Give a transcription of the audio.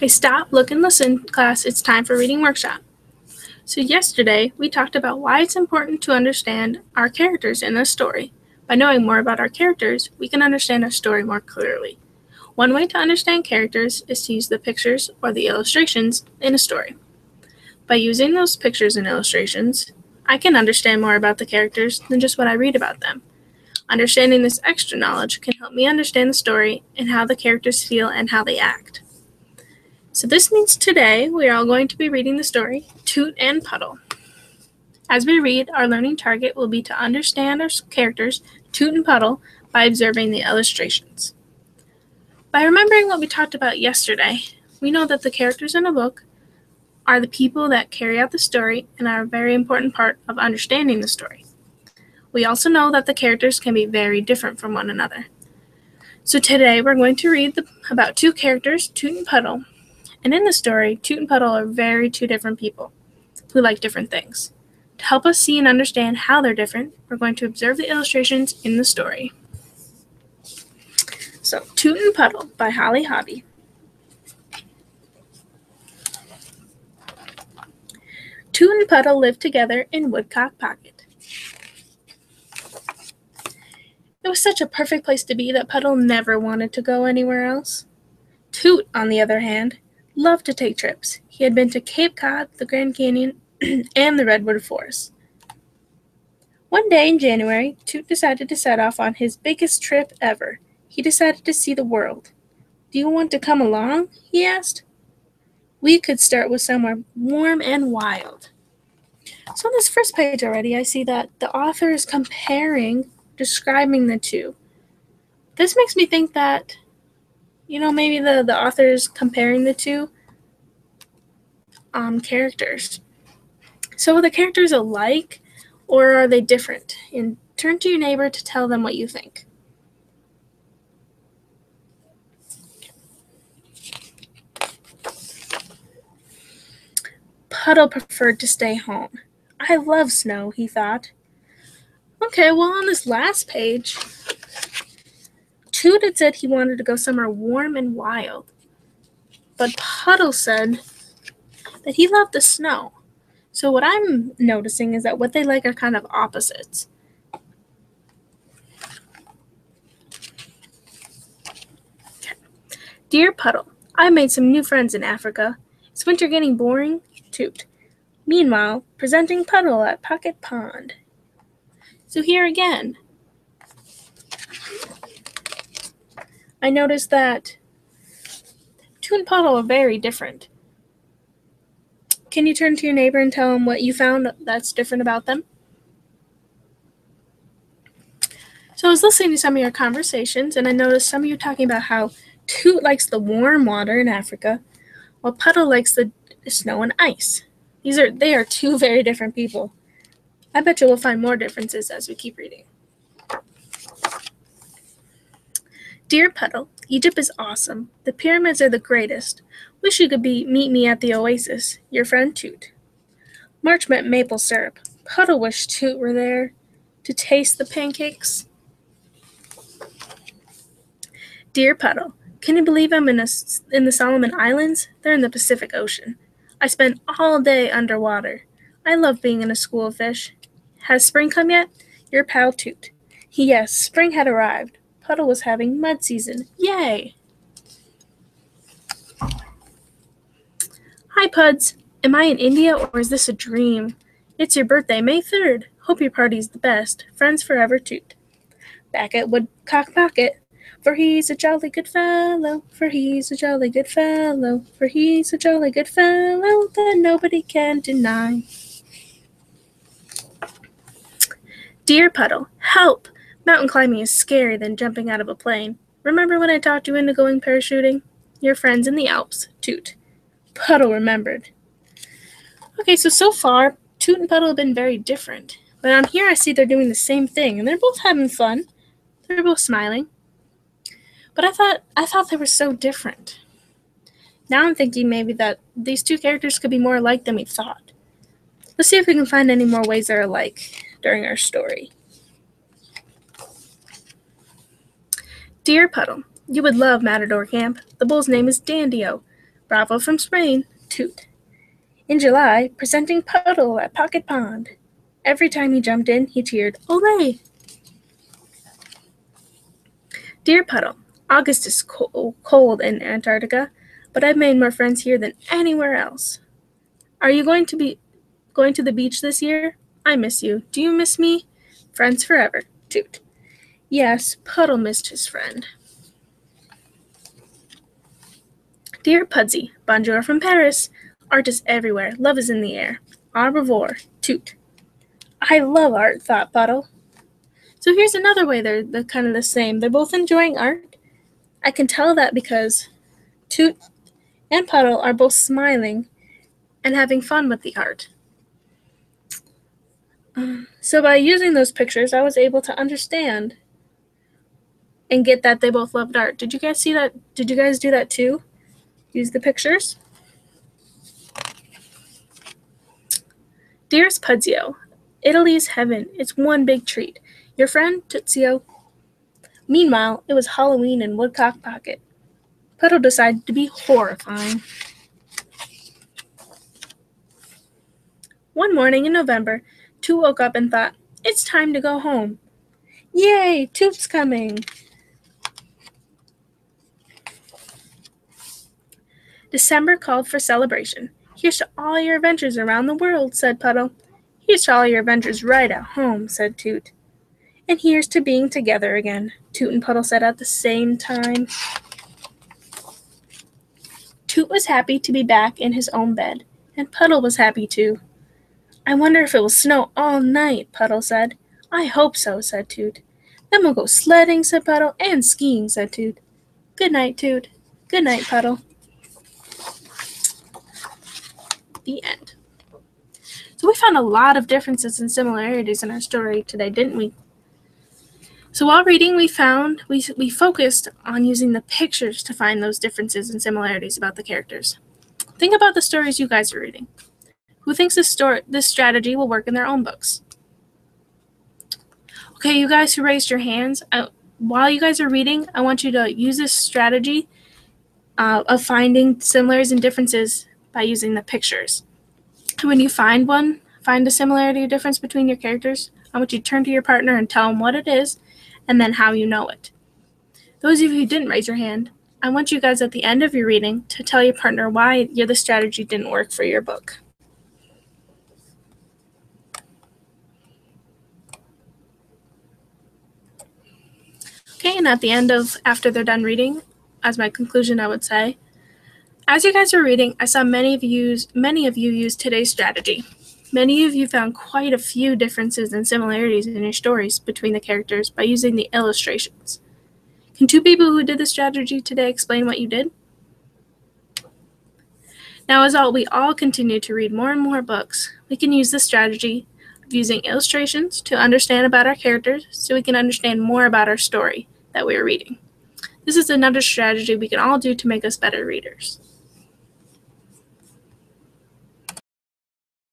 Okay, stop, look, and listen, class. It's time for reading workshop. So yesterday, we talked about why it's important to understand our characters in a story. By knowing more about our characters, we can understand our story more clearly. One way to understand characters is to use the pictures or the illustrations in a story. By using those pictures and illustrations, I can understand more about the characters than just what I read about them. Understanding this extra knowledge can help me understand the story and how the characters feel and how they act. So this means today we are all going to be reading the story Toot and Puddle. As we read, our learning target will be to understand our characters, Toot and Puddle, by observing the illustrations. By remembering what we talked about yesterday, we know that the characters in a book are the people that carry out the story and are a very important part of understanding the story. We also know that the characters can be very different from one another. So today we're going to read about two characters, Toot and Puddle. And in the story, Toot and Puddle are two different people who like different things. To help us see and understand how they're different, we're going to observe the illustrations in the story. So, Toot and Puddle by Holly Hobby. Toot and Puddle lived together in Woodcock Pocket. It was such a perfect place to be that Puddle never wanted to go anywhere else. Toot, on the other hand, loved to take trips. He had been to Cape Cod, the Grand Canyon, and the Redwood Forest. One day in January, Toot decided to set off on his biggest trip ever. He decided to see the world. "Do you want to come along?" he asked. "We could start with somewhere warm and wild." So on this first page already, I see that the author is describing the two. This makes me think that maybe the author is comparing the two characters. So are the characters alike, or are they different? And turn to your neighbor to tell them what you think. Puddle preferred to stay home. "I love snow," he thought. Okay, well, on this last page, Toot had said he wanted to go somewhere warm and wild. But Puddle said that he loved the snow. So what I'm noticing is that what they like are kind of opposites. Okay. "Dear Puddle, I made some new friends in Africa. Is winter getting boring?" Toot. Meanwhile, presenting Puddle at Pocket Pond. So here again, I noticed that Toot and Puddle are very different. Can you turn to your neighbor and tell him what you found that's different about them? So I was listening to some of your conversations, and I noticed some of you talking about how Toot likes the warm water in Africa, while Puddle likes the snow and ice. They are two very different people. I bet you we'll find more differences as we keep reading. "Dear Puddle, Egypt is awesome. The pyramids are the greatest. Wish you could meet me at the oasis. Your friend Toot." March meant maple syrup. Puddle wished Toot were there to taste the pancakes. "Dear Puddle, can you believe I'm in the Solomon Islands? They're in the Pacific Ocean. I spent all day underwater. I love being in a school of fish. Has spring come yet? Your pal Toot." Yes, spring had arrived. Puddle was having mud season. Yay! "Hi, Puds. Am I in India or is this a dream? It's your birthday, May 3rd. Hope your party's the best. Friends forever, Toot." Back at Woodcock Pocket. "For he's a jolly good fellow, for he's a jolly good fellow, for he's a jolly good fellow that nobody can deny." "Dear Puddle, help! Mountain climbing is scarier than jumping out of a plane. Remember when I talked you into going parachuting? Your friends in the Alps, Toot." Puddle remembered. Okay, so far, Toot and Puddle have been very different. But on here I see they're doing the same thing, and they're both having fun. They're both smiling. But I thought they were so different. Now I'm thinking maybe that these two characters could be more alike than we thought. Let's see if we can find any more ways they're alike during our story. "Dear Puddle, you would love Matador Camp. The bull's name is Dandio. Bravo from Spain, Toot. In July, presenting Puddle at Pocket Pond. Every time he jumped in, he cheered, Olay! Dear Puddle, August is cold in Antarctica, but I've made more friends here than anywhere else. Are you going to the beach this year? I miss you. Do you miss me? Friends forever, Toot. Yes, Puddle missed his friend. Dear Pudsey, bonjour from Paris. Art is everywhere. Love is in the air. Au revoir, Toot. I love art, thought Puddle. So here's another way they're kind of the same. They're both enjoying art. I can tell that because Toot and Puddle are both smiling and having fun with the art. So by using those pictures, I was able to understand and get that they both loved art. Did you guys see that? Did you guys do that too? Use the pictures? Dearest Pudzio, Italy's heaven. It's one big treat. Your friend, Tuzio. Meanwhile, it was Halloween in Woodcock Pocket. Puddle decided to be horrifying. One morning in November, Toot woke up and thought, it's time to go home. Yay, Toot's coming. December called for celebration. Here's to all your adventures around the world, said Puddle. Here's to all your adventures right at home, said Toot. And here's to being together again, Toot and Puddle said at the same time. Toot was happy to be back in his own bed, and Puddle was happy too. I wonder if it will snow all night, Puddle said. I hope so, said Toot. Then we'll go sledding, said Puddle, and skiing, said Toot. Good night, Toot. Good night, Puddle. The end. So we found a lot of differences and similarities in our story today, didn't we? So while reading, we focused on using the pictures to find those differences and similarities about the characters. Think about the stories you guys are reading. Who thinks this strategy will work in their own books? Okay, you guys who raised your hands, while you guys are reading, I want you to use this strategy of finding similarities and differences by using the pictures. When you find a similarity or difference between your characters, I want you to turn to your partner and tell them what it is and then how you know it. Those of you who didn't raise your hand, I want you guys at the end of your reading to tell your partner why the strategy didn't work for your book. Okay, and at the end after they're done reading, as my conclusion, I would say, as you guys are reading, I saw many of you use today's strategy. Many of you found quite a few differences and similarities in your stories between the characters by using the illustrations. Can two people who did the strategy today explain what you did? Now, as we all continue to read more and more books, we can use this strategy of using illustrations to understand about our characters so we can understand more about our story that we are reading. This is another strategy we can all do to make us better readers.